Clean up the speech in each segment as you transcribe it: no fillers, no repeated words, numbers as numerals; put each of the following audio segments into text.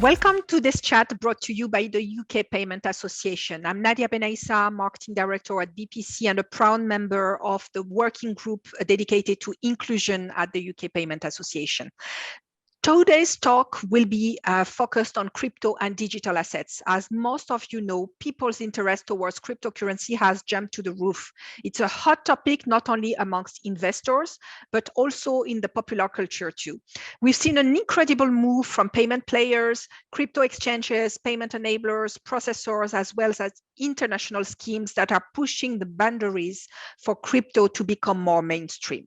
Welcome to this chat brought to you by the UK Payment Association. I'm Nadia Benaissa, Marketing Director at BPC and a proud member of the working group dedicated to inclusion at the UK Payment Association. Today's talk will be focused on crypto and digital assets. As most of you know, people's interest towards cryptocurrency has jumped to the roof. It's a hot topic, not only amongst investors, but also in the popular culture too. We've seen an incredible move from payment players, crypto exchanges, payment enablers, processors, as well as international schemes that are pushing the boundaries for crypto to become more mainstream.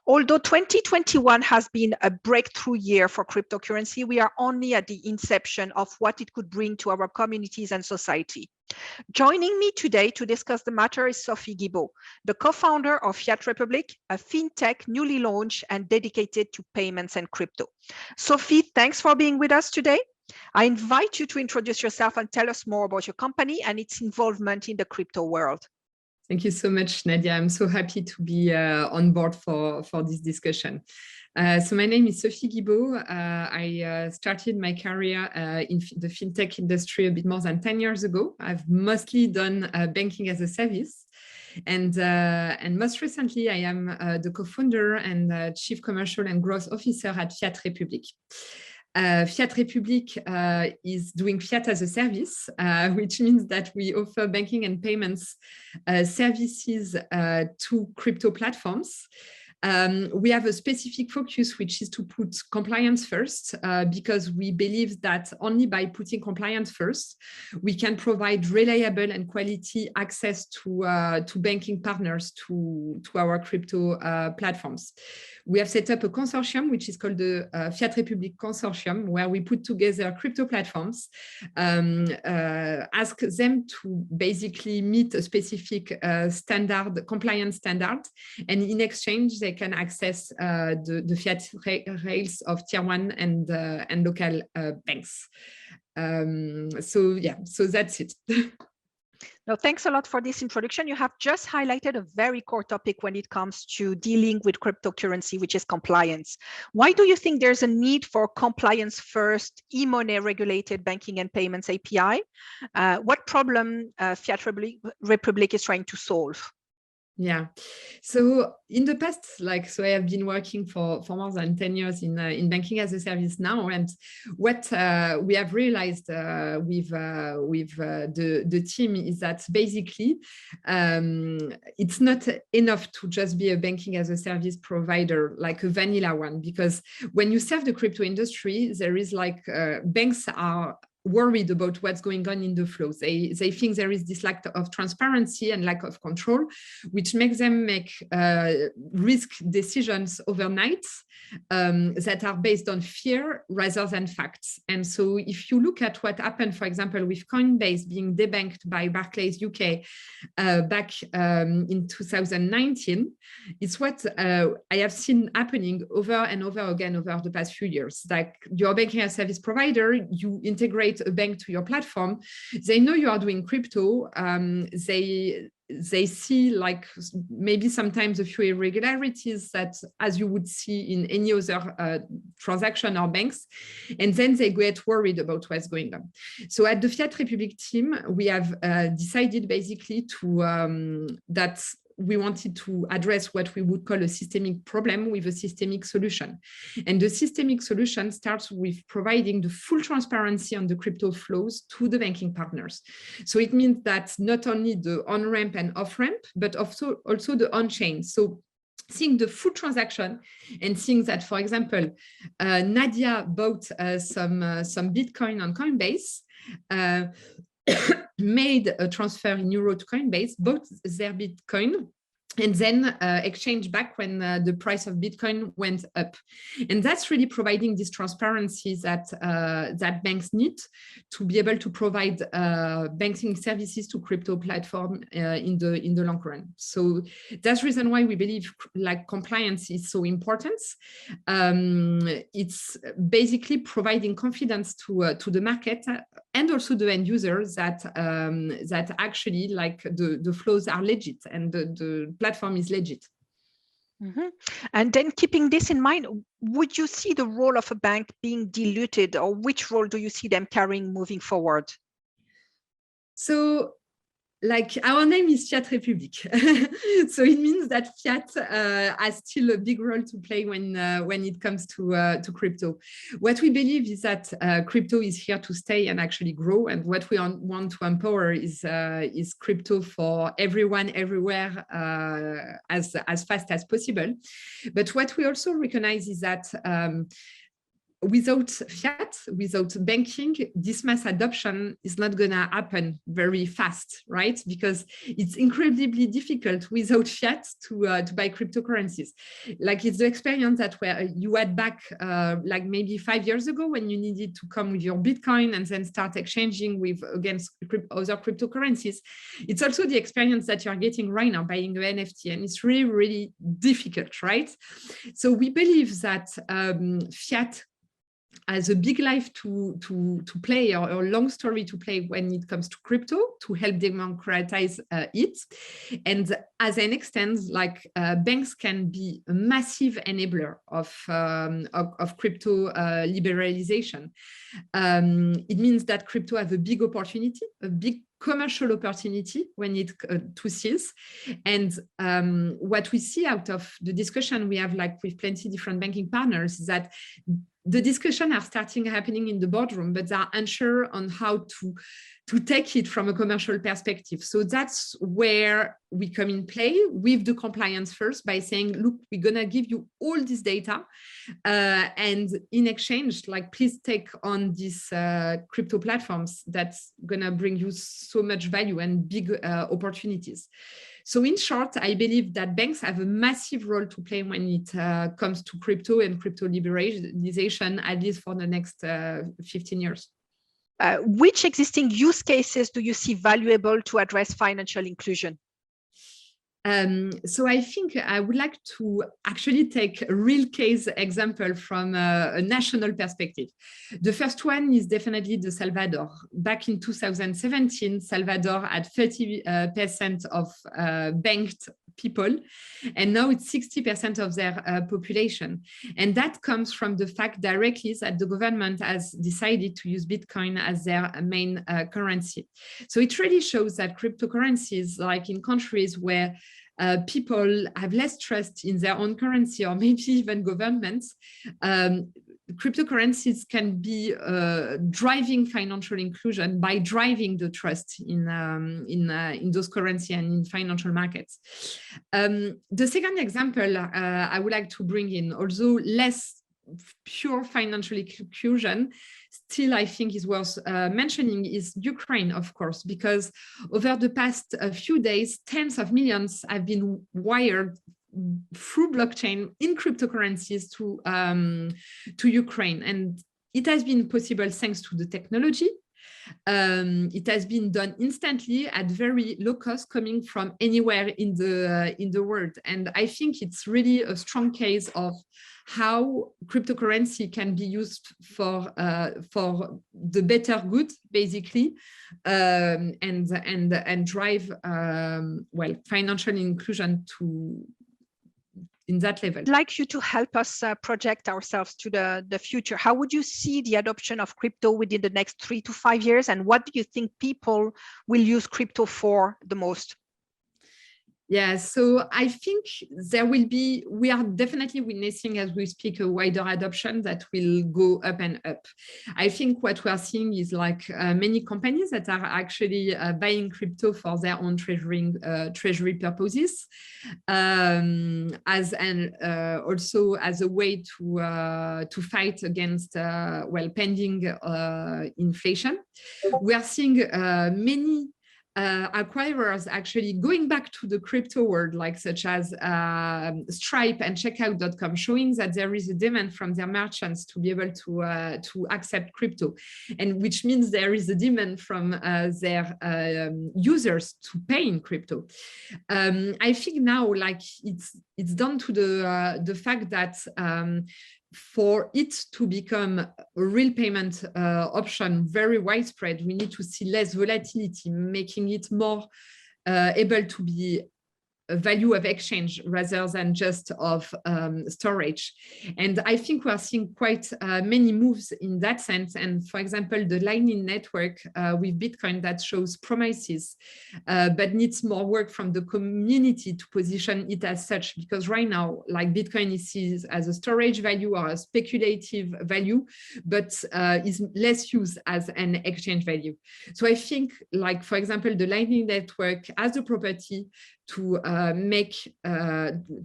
Although 2021 has been a breakthrough year for cryptocurrency, we are only at the inception of what it could bring to our communities and society. Joining me today to discuss the matter is Sophie Guibaud, the co-founder of Fiat Republic, a fintech newly launched and dedicated to payments and crypto. Sophie, thanks for being with us today. I invite you to introduce yourself and tell us more about your company and its involvement in the crypto world. Thank you so much, Nadia. I'm so happy to be on board for this discussion. So my name is Sophie Guibaud. I started my career in the fintech industry a bit more than 10 years ago. I've mostly done banking as a service. And most recently, I am the co-founder and chief commercial and growth officer at Fiat Republic. Fiat Republic is doing fiat as a service, which means that we offer banking and payments services to crypto platforms. We have a specific focus, which is to put compliance first, because we believe that only by putting compliance first, we can provide reliable and quality access to banking partners to our crypto platforms. We have set up a consortium, which is called the Fiat Republic Consortium, where we put together crypto platforms, ask them to basically meet a specific standard, compliance standard, and in exchange, they can access the fiat rails of tier one and local banks. So that's it. No, thanks a lot for this introduction. You have just highlighted a very core topic when it comes to dealing with cryptocurrency, which is compliance. Why do you think there's a need for compliance first, e-money regulated banking and payments API? What problem Fiat Republic is trying to solve? Yeah, so in the past, I have been working for more than 10 years in banking as a service now, and what we have realized with the team is that basically it's not enough to just be a banking as a service provider, like a vanilla one, because when you serve the crypto industry, there is banks are worried about what's going on in the flows. They think there is this lack of transparency and lack of control, which makes them make risk decisions overnight that are based on fear rather than facts. And so if you look at what happened, for example, with Coinbase being debanked by Barclays UK back in 2019, it's what I have seen happening over and over again over the past few years. Like, you're a banking as a service provider, you integrate a bank to your platform, they know you are doing crypto, they see maybe sometimes a few irregularities that as you would see in any other transaction or banks, and then they get worried about what's going on. So at the Fiat Republic team, we have decided basically to that we wanted to address what we would call a systemic problem with a systemic solution. And the systemic solution starts with providing the full transparency on the crypto flows to the banking partners. So it means that not only the on-ramp and off-ramp, but also the on-chain. So seeing the full transaction and seeing that, for example, Nadia bought some Bitcoin on Coinbase, made a transfer in euro to Coinbase, bought their Bitcoin, and then exchange back when the price of Bitcoin went up. And that's really providing this transparency that that banks need to be able to provide banking services to crypto platform in the long run. So that's the reason why we believe compliance is so important. It's basically providing confidence to the market and also the end users that that actually the flows are legit and the platform is legit. And then keeping this in mind, would you see the role of a bank being diluted, or which role do you see them carrying moving forward? So, like, our name is Fiat Republic. So it means that fiat has still a big role to play when it comes to crypto. What we believe is that crypto is here to stay and actually grow. And what we want to empower is crypto for everyone, everywhere, as fast as possible. But what we also recognize is that without fiat, without banking, this mass adoption is not going to happen very fast, right? Because it's incredibly difficult without fiat to buy cryptocurrencies. Like, it's the experience that where you had back like maybe 5 years ago, when you needed to come with your Bitcoin and then start exchanging with against other cryptocurrencies. It's also the experience that you're getting right now buying an NFT, and it's really, really difficult, right? So we believe that fiat as a big life to play, or a long story to play when it comes to crypto, to help democratize it. And as an extent, like banks can be a massive enabler of crypto liberalization. It means that crypto have a big opportunity, a big commercial opportunity when it to seize. And what we see out of the discussion we have, like with plenty different banking partners, is that the discussion are starting happening in the boardroom, but they are unsure on how to take it from a commercial perspective. So that's where we come in play with the compliance first, by saying, look, we're going to give you all this data. And in exchange, like, please take on these crypto platforms that's going to bring you so much value and big opportunities. So in short, I believe that banks have a massive role to play when it comes to crypto and crypto liberalization, at least for the next 15 years. Which existing use cases do you see valuable to address financial inclusion? So I think I would like to actually take a real case example from a national perspective. The first one is definitely the Salvador. Back in 2017, Salvador had 30% of banked people, and now it's 60% of their population. And that comes from the fact directly that the government has decided to use Bitcoin as their main currency. So it really shows that cryptocurrencies, like in countries where people have less trust in their own currency, or maybe even governments, cryptocurrencies can be driving financial inclusion by driving the trust in those currency and in financial markets. The second example I would like to bring in, although less pure financial inclusion, still I think is worth mentioning, is Ukraine, of course, because over the past few days, tens of millions have been wired through blockchain in cryptocurrencies to Ukraine. And it has been possible thanks to the technology. It has been done instantly at very low cost, coming from anywhere in the world. And I think it's really a strong case of how cryptocurrency can be used for the better good, basically, and drive well, financial inclusion to in that level. I'd like you to help us project ourselves to the future. How would you see the adoption of crypto within the next 3 to 5 years? And what do you think people will use crypto for the most? Yeah, so I think we are definitely witnessing as we speak a wider adoption that will go up and up. I think what we are seeing is like many companies that are actually buying crypto for their own treasury purposes, also as a way to fight against pending inflation. We are seeing many acquirers actually going back to the crypto world, like such as Stripe and Checkout.com, showing that there is a demand from their merchants to be able to accept crypto, and which means there is a demand from their users to pay in crypto. I think now, like, it's down to the fact that for it to become a real payment option very widespread, we need to see less volatility, making it more able to be a value of exchange rather than just of storage. And I think we are seeing quite many moves in that sense. And for example, the Lightning Network with Bitcoin that shows promises, but needs more work from the community to position it as such, because right now, like Bitcoin is seen as a storage value or a speculative value, but is less used as an exchange value. So I think, like, for example, the Lightning Network as a property to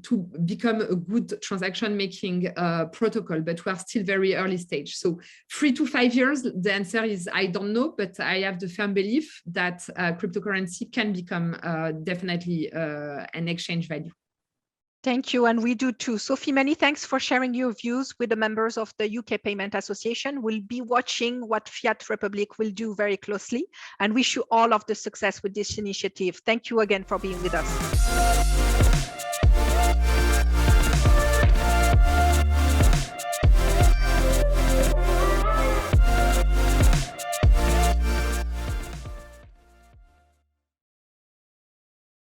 to become a good transaction making protocol, but we are still very early stage. So 3 to 5 years, the answer is I don't know, but I have the firm belief that cryptocurrency can become definitely an exchange value. Thank you, and we do too. Sophie, many thanks for sharing your views with the members of the UK Payment Association. We'll be watching what Fiat Republic will do very closely, and wish you all of the success with this initiative. Thank you again for being with us.